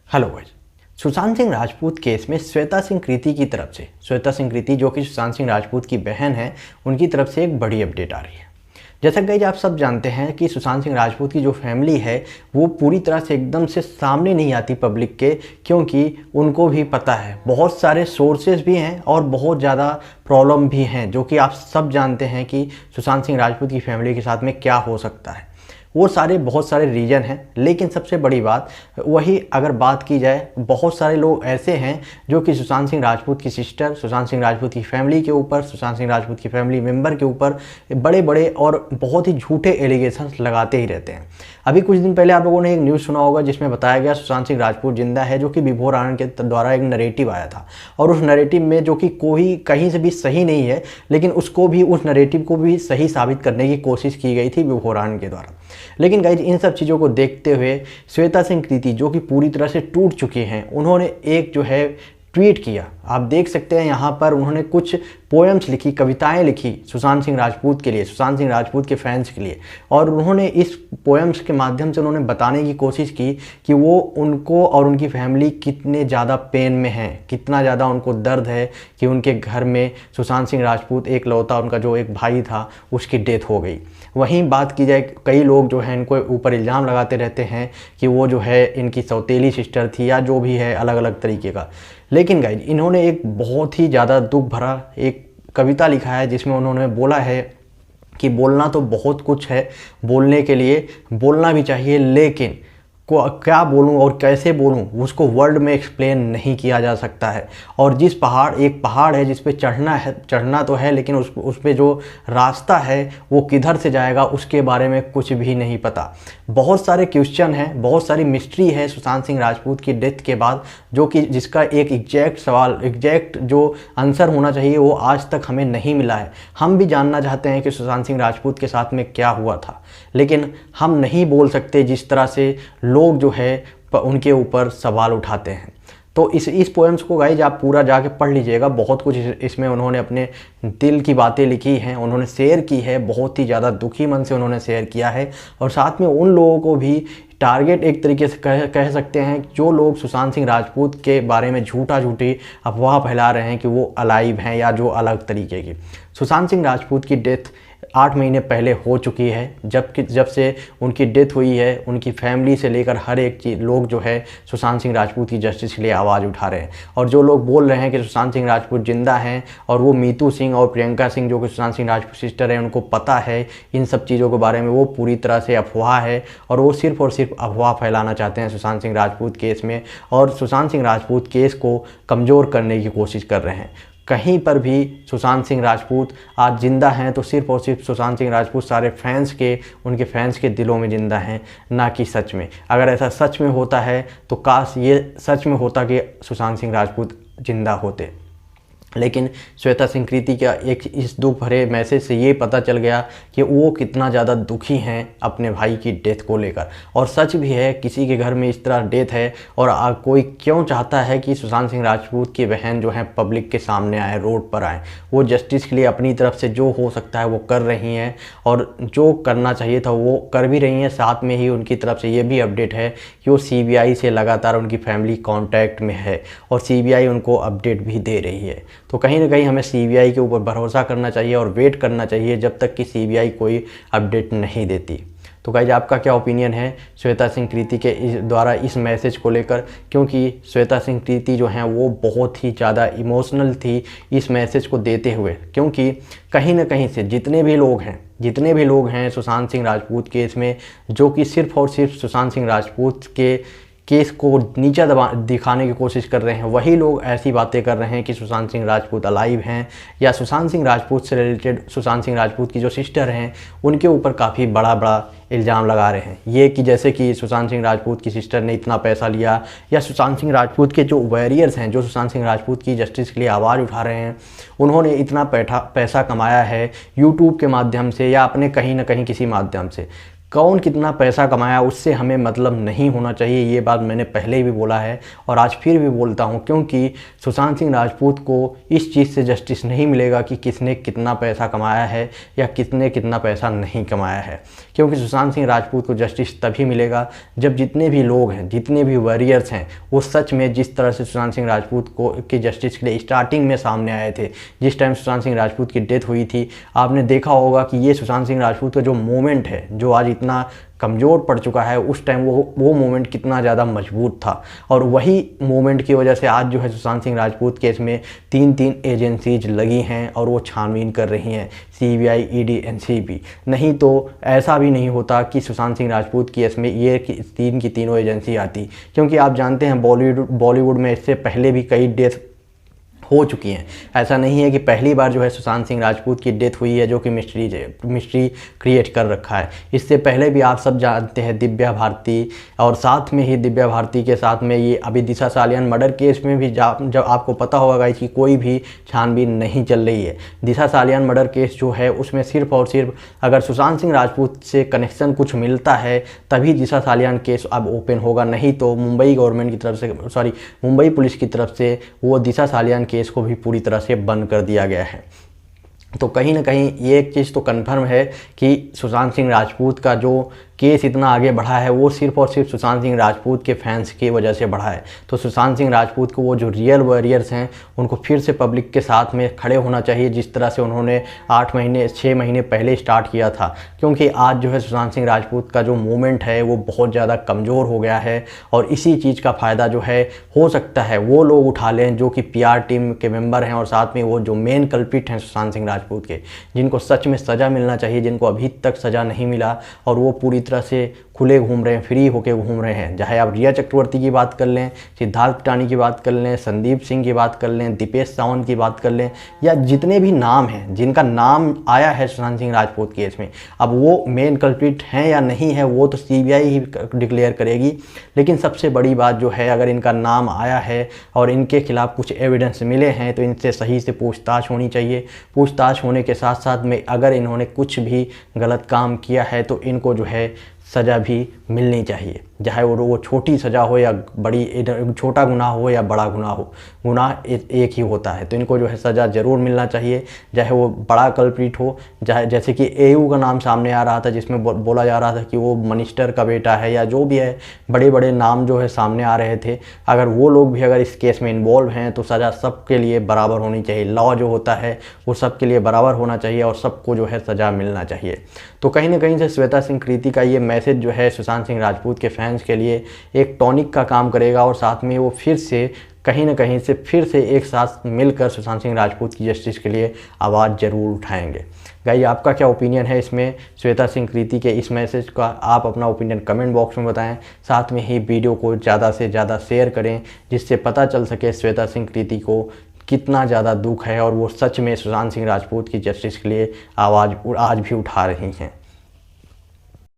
Hello guys. Sushant Singh Rajput case में श्वेता सिंह कृति की तरफ से, श्वेता सिंह कृति जो कि सुशांत सिंह राजपूत की बहन है, उनकी तरफ से एक बड़ी अपडेट आ रही है। जैसा गाइस आप सब जानते हैं कि सुशांत सिंह राजपूत की जो फैमिली है वो पूरी तरह से एकदम से सामने नहीं आती पब्लिक के, क्योंकि उनको भी पता है बहुत सारे सोर्सेज भी हैं और बहुत ज़्यादा प्रॉब्लम भी हैं, जो कि आप सब जानते हैं कि सुशांत सिंह राजपूत की फैमिली के साथ में क्या हो सकता है। वो सारे बहुत सारे रीजन हैं, लेकिन सबसे बड़ी बात वही अगर बात की जाए, बहुत सारे लोग ऐसे हैं जो कि सुशांत सिंह राजपूत की सिस्टर, सुशांत सिंह राजपूत की फैमिली के ऊपर, सुशांत सिंह राजपूत की फैमिली मेंबर के ऊपर बड़े बड़े और बहुत ही झूठे एलिगेशंस लगाते ही रहते हैं। अभी कुछ दिन पहले आप लोगों ने एक न्यूज़ सुना होगा जिसमें बताया गया सुशांत सिंह राजपूत जिंदा है, जो कि विभोर आनंद के द्वारा एक नरेटिव आया था, और उस नरेटिव में जो कि कोई कहीं से भी सही नहीं है, लेकिन उसको भी, उस नरेटिव को भी सही साबित करने की कोशिश की गई थी विभोर आनंद के द्वारा। लेकिन गाइज इन सब चीज़ों को देखते हुए श्वेता सिंह कृति जो कि पूरी तरह से टूट चुकी हैं, उन्होंने एक जो है ट्वीट किया। आप देख सकते हैं यहाँ पर उन्होंने कुछ पोएम्स लिखी, कविताएं लिखी सुशांत सिंह राजपूत के लिए, सुशांत सिंह राजपूत के फैंस के लिए, और उन्होंने इस पोएम्स के माध्यम से उन्होंने बताने की कोशिश की कि वो उनको और उनकी फैमिली कितने ज़्यादा पेन में हैं, कितना ज़्यादा उनको दर्द है कि उनके घर में सुशांत सिंह राजपूत एक लौता उनका जो एक भाई था उसकी डेथ हो गई। वहीं बात की जाए, कई लोग जो हैं इनको ऊपर इल्ज़ाम लगाते रहते हैं कि वो जो है इनकी सौतेली सिस्टर थी या जो भी है अलग अलग तरीके का। लेकिन गाइज इन्होंने एक बहुत ही ज़्यादा दुख भरा एक कविता लिखा है जिसमें उन्होंने बोला है कि बोलना तो बहुत कुछ है, बोलने के लिए बोलना भी चाहिए, लेकिन को क्या बोलूं और कैसे बोलूं उसको वर्ड में एक्सप्लेन नहीं किया जा सकता है। और जिस एक पहाड़ है जिस पे चढ़ना तो है, लेकिन उस पे जो रास्ता है वो किधर से जाएगा उसके बारे में कुछ भी नहीं पता। बहुत सारे क्वेश्चन हैं, बहुत सारी मिस्ट्री है सुशांत सिंह राजपूत की डेथ के बाद, जो कि जिसका एक एग्जैक्ट जो आंसर होना चाहिए वो आज तक हमें नहीं मिला है। हम भी जानना चाहते हैं कि सुशांत सिंह राजपूत के साथ में क्या हुआ था, लेकिन हम नहीं बोल सकते जिस तरह से लोग जो है उनके ऊपर सवाल उठाते हैं। तो इस पोएम्स को गाइज आप पूरा जाके पढ़ लीजिएगा, बहुत कुछ इसमें उन्होंने अपने दिल की बातें लिखी हैं, उन्होंने शेयर की है, बहुत ही ज़्यादा दुखी मन से उन्होंने शेयर किया है। और साथ में उन लोगों को भी टारगेट एक तरीके से कह सकते हैं जो लोग सुशांत सिंह राजपूत के बारे में झूठी अफवाह फैला रहे हैं कि वो अलाइव हैं या जो अलग तरीके की। सुशांत सिंह राजपूत की डेथ 8 महीने पहले हो चुकी है। जब से उनकी डेथ हुई है, उनकी फैमिली से लेकर हर एक चीज़ लोग जो है सुशांत सिंह राजपूत की जस्टिस के लिए आवाज़ उठा रहे हैं। और जो लोग बोल रहे हैं कि सुशांत सिंह राजपूत जिंदा हैं और वो मीतू सिंह और प्रियंका सिंह जो कि सुशांत सिंह राजपूत सिस्टर हैं उनको पता है इन सब चीज़ों के बारे में, वो पूरी तरह से अफवाह है और वो सिर्फ और सिर्फ अफवाह फैलाना चाहते हैं सुशांत सिंह राजपूत केस में, और सुशांत सिंह राजपूत केस को कमज़ोर करने की कोशिश कर रहे हैं। कहीं पर भी सुशांत सिंह राजपूत आज ज़िंदा हैं तो सिर्फ और सिर्फ सुशांत सिंह राजपूत सारे फैंस के, उनके फैंस के दिलों में ज़िंदा हैं, ना कि सच में। अगर ऐसा सच में होता है तो काश ये सच में होता कि सुशांत सिंह राजपूत ज़िंदा होते। लेकिन श्वेता सिंह कृति का एक इस दुख भरे मैसेज से ये पता चल गया कि वो कितना ज़्यादा दुखी हैं अपने भाई की डेथ को लेकर। और सच भी है, किसी के घर में इस तरह डेथ है और कोई क्यों चाहता है कि सुशांत सिंह राजपूत की बहन जो है पब्लिक के सामने आए, रोड पर आए। वो जस्टिस के लिए अपनी तरफ से जो हो सकता है वो कर रही हैं और जो करना चाहिए था वो कर भी रही हैं। साथ में ही उनकी तरफ से ये भी अपडेट है कि वो CBI से लगातार उनकी फैमिली कॉन्टैक्ट में है और CBI उनको अपडेट भी दे रही है। तो कहीं ना कहीं हमें CBI के ऊपर भरोसा करना चाहिए और वेट करना चाहिए जब तक कि CBI कोई अपडेट नहीं देती। तो गाइज आपका क्या ओपिनियन है श्वेता सिंह कृति के द्वारा इस मैसेज को लेकर, क्योंकि श्वेता सिंह कृति जो हैं वो बहुत ही ज़्यादा इमोशनल थी इस मैसेज को देते हुए, क्योंकि कहीं ना कहीं से जितने भी लोग हैं सुशांत सिंह राजपूत केस में, जो कि सिर्फ और सिर्फ सुशांत सिंह राजपूत के केस को नीचा दिखाने की कोशिश कर रहे हैं, वही लोग ऐसी बातें कर रहे हैं कि सुशांत सिंह राजपूत अलाइव हैं, या सुशांत सिंह राजपूत से रिलेटेड सुशांत सिंह राजपूत की जो सिस्टर हैं उनके ऊपर काफ़ी बड़ा इल्ज़ाम लगा रहे हैं। ये कि जैसे कि सुशांत सिंह राजपूत की सिस्टर ने इतना पैसा लिया, या सुशांत सिंह राजपूत के जो वॉरियर्स हैं जो सुशांत सिंह राजपूत की जस्टिस के लिए आवाज़ उठा रहे हैं, उन्होंने इतना पैसा कमाया है यूट्यूब के माध्यम से या अपने कहीं ना कहीं किसी माध्यम से। कौन कितना पैसा कमाया उससे हमें मतलब नहीं होना चाहिए। ये बात मैंने पहले भी बोला है और आज फिर भी बोलता हूँ, क्योंकि सुशांत सिंह राजपूत को इस चीज़ से जस्टिस नहीं मिलेगा कि किसने कितना पैसा कमाया है या किसने कितना पैसा नहीं कमाया है। क्योंकि सुशांत सिंह राजपूत को जस्टिस तभी मिलेगा जब जितने भी लोग हैं, जितने भी वॉरियर्स हैं, वो सच में जिस तरह से सुशांत सिंह राजपूत को की जस्टिस के लिए स्टार्टिंग में सामने आए थे। जिस टाइम सुशांत सिंह राजपूत की डेथ हुई थी, आपने देखा होगा कि ये सुशांत सिंह राजपूत का जो मोमेंट है, जो आज इतना कमज़ोर पड़ चुका है, उस टाइम वो मोमेंट कितना ज़्यादा मजबूत था। और वही मोमेंट की वजह से आज जो है सुशांत सिंह राजपूत केस में तीन एजेंसीज लगी हैं और वो छानबीन कर रही हैं, CBI, ED, NCB। नहीं तो ऐसा भी नहीं होता कि सुशांत सिंह राजपूत केस में ये तीन की तीनों एजेंसी आती, क्योंकि आप जानते हैं बॉलीवुड में इससे पहले भी कई डेथ हो चुकी हैं। ऐसा नहीं है कि पहली बार जो है सुशांत सिंह राजपूत की डेथ हुई है जो कि मिस्ट्री क्रिएट कर रखा है। इससे पहले भी आप सब जानते हैं दिव्या भारती, और साथ में ही दिव्या भारती के साथ में ये अभी दिशा सालियान मर्डर केस में भी जब आपको पता होगा कि कोई भी छानबीन नहीं चल रही है। दिशा सालियान मर्डर केस जो है उसमें सिर्फ और सिर्फ अगर सुशांत सिंह राजपूत से कनेक्शन कुछ मिलता है तभी दिशा सालियान केस अब ओपन होगा, नहीं तो मुंबई गवर्नमेंट की तरफ से मुंबई पुलिस की तरफ से वो दिशा सालियान केस को भी पूरी तरह से बंद कर दिया गया है। तो कहीं ना कहीं ये एक चीज़ तो कन्फर्म है कि सुशांत सिंह राजपूत का जो केस इतना आगे बढ़ा है वो सिर्फ और सिर्फ सुशांत सिंह राजपूत के फैंस की वजह से बढ़ा है। तो सुशांत सिंह राजपूत को वो जो रियल वॉरियर्स हैं उनको फिर से पब्लिक के साथ में खड़े होना चाहिए, जिस तरह से उन्होंने 6 महीने पहले स्टार्ट किया था। क्योंकि आज जो है सुशांत सिंह राजपूत का जो मूवमेंट है वो बहुत ज़्यादा कमज़ोर हो गया है और इसी चीज़ का फ़ायदा जो है हो सकता है वो लोग उठा लें जो कि PR टीम के मेंबर हैं और साथ में वो जो मेन कल्प्रिट हैं सुशांत सिंह राजपूत के, जिनको सच में सज़ा मिलना चाहिए, जिनको अभी तक सज़ा नहीं मिला और वो पूरी तरह से खुले घूम रहे हैं, फ्री होके घूम रहे हैं। चाहे आप रिया चक्रवर्ती की बात कर लें, सिद्धार्थ पिटानी की बात कर लें, संदीप सिंह की बात कर लें, दीपेश सावंत की बात कर लें, या जितने भी नाम हैं जिनका नाम आया है सुशांत सिंह राजपूत केस में, अब वो मेन कल्प्रिट हैं या नहीं है वो तो CBI ही डिक्लेयर करेगी। लेकिन सबसे बड़ी बात जो है, अगर इनका नाम आया है और इनके खिलाफ कुछ एविडेंस मिले हैं तो इनसे सही से पूछताछ होनी चाहिए। पूछताछ होने के साथ साथ में अगर इन्होंने कुछ भी गलत काम किया है तो इनको जो है सज़ा भी मिलनी चाहिए, चाहे वो छोटी सज़ा हो या बड़ी, छोटा गुनाह हो या बड़ा गुनाह हो, गुनाह एक ही होता है। तो इनको जो है सज़ा ज़रूर मिलना चाहिए, चाहे वो बड़ा कल्प्रिट हो, चाहे जैसे कि AU का नाम सामने आ रहा था जिसमें बोला जा रहा था कि वो मिनिस्टर का बेटा है, या जो भी है, बड़े बड़े नाम जो है सामने आ रहे थे। अगर वो लोग भी अगर इस केस में इन्वॉल्व हैं तो सज़ा सबके लिए बराबर होनी चाहिए। लॉ जो होता है वो सबके लिए बराबर होना चाहिए और सबको जो है सज़ा मिलना चाहिए। तो कहीं ना कहीं से श्वेता सिंह कृति का ये मैसेज जो है सुशांत सिंह राजपूत के फैंस के लिए एक टॉनिक का काम करेगा और साथ में वो फिर से कहीं ना कहीं से फिर से एक साथ मिलकर सुशांत सिंह राजपूत की जस्टिस के लिए आवाज़ ज़रूर उठाएंगे। गाइस, आपका क्या ओपिनियन है इसमें श्वेता सिंह कृति के इस मैसेज का? आप अपना ओपिनियन कमेंट बॉक्स में बताएं। साथ में ही वीडियो को ज़्यादा से ज़्यादा शेयर करें जिससे पता चल सके श्वेता सिंह कृति को कितना ज़्यादा दुख है और वो सच में सुशांत सिंह राजपूत की जस्टिस के लिए आवाज़ आज भी उठा रही हैं।